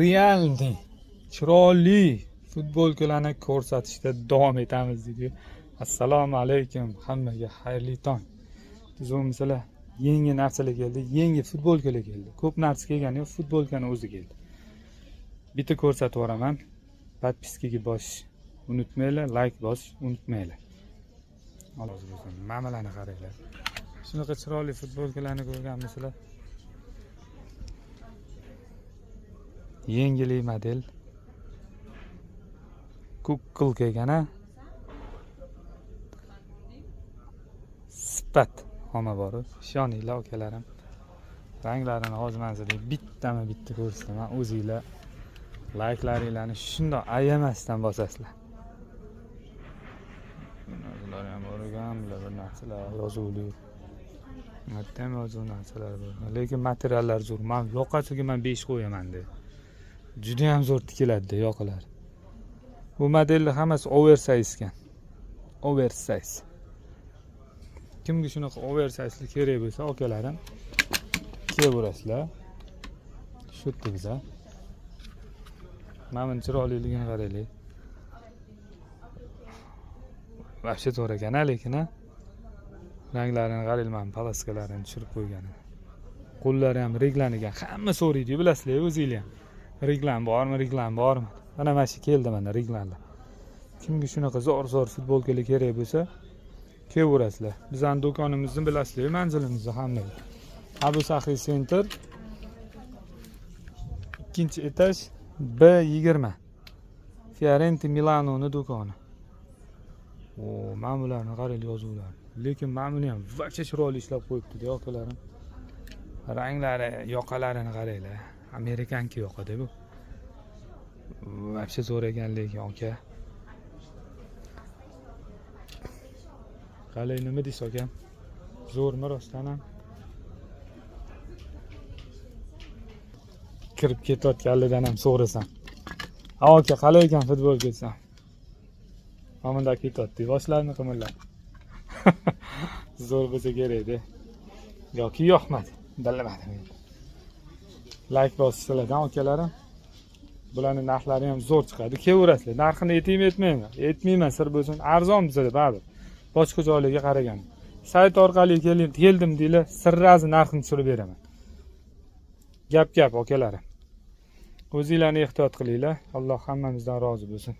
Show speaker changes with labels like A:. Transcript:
A: realni chiroyli futbolkalarni ko'rsatishda davom etamiz deydi. Assalomu alaykum hammaga, xayrli tong. Bizlar yangi narsalar keldi, yangi futbolkalar keldi. Ko'p narsa kelgani yo'q, futbolkani o'zi keldi. Bitta ko'rsatib yuboraman. Podpiskaga bosish unutmanglar, like bosish unutmanglar. Alloh bo'lsin. Mamalarni qaranglar. Shunaqa chiroyli futbolkalarni ko'rganmisizlar? Yengili model. Kukl kelgan-a? Sifat hamma bor. Ishoninglar akalarim. Ranglarini hozir manzilga bitta ko'rsataman. O'zingizlar laklaringlarni shundoq ayamasdan bosasizlar. Bular ham o'rgan, bir narsalar yozuvli. Mattam yozuv narsalar bor. Lekin materiallar zo'r. Men yoqasiga 5 qo'yaman dedi. Juda ham zo'r tikiladi yoqalar. Bu modellar hammasi oversize ekan. Oversize. Kimga shunaqa oversize'li kerak bo'lsa, akalarim kelaverasizlar. Shu yerda. Mana bu chiroyliligini qaranglar. Vahshat zo'r ekan, lekin ranglarini qaranglar, palaskalarini tushirib qo'yganim. Qo'llari ham reglanigan. Hamma so'raydi, bilasizlar, o'zingizlar ham. Reglan bormi? Mana shu keldi mana reglanlar. Kimga shunaqa zo'r futbolkalar kerak bo'lsa, kelaverasizlar. Bizning do'konimizni bilasizlar, manzilimizni hamma. Abu Saxiy Center 2-etaj B20. Fiorenti Milanoning do'koni. Mana bularni qarang, yozuvlar. Lekin mana buni ham vaqcha chiroyli ishlab qo'yibdi, akalarim. Ranglari, yoqalarini qaranglar. Amerikanki yoqada bu. Vaqcha zo'r ekan lekin aka. Qalay nima deysiz aka? Zo'rmi rostdan ham? Kirib ketayotganligidan ham so'rasam. Aka, qalay ekan futbol ketsam? Hamda ketyapti. Boshlarni qimirlab. Zo'r bo'lsa kerak-da. Yoki yoqmadi. Bilmadim. Like bosinglar, akalarim. Bularning narxlari ham zo'r chiqadi. Kelaverasizlar. Narxini aytmayman. Aytmayman, sir bo'lsin. Arzon bizda baribir. Boshqa joylarga qaragan. Sayt orqali keldim deylar, sirrazi narxini tushirib beraman. Gap akalarim. O'zingizlarni ehtiyot qilinglar. Alloh hammamizdan rozi bo'lsin.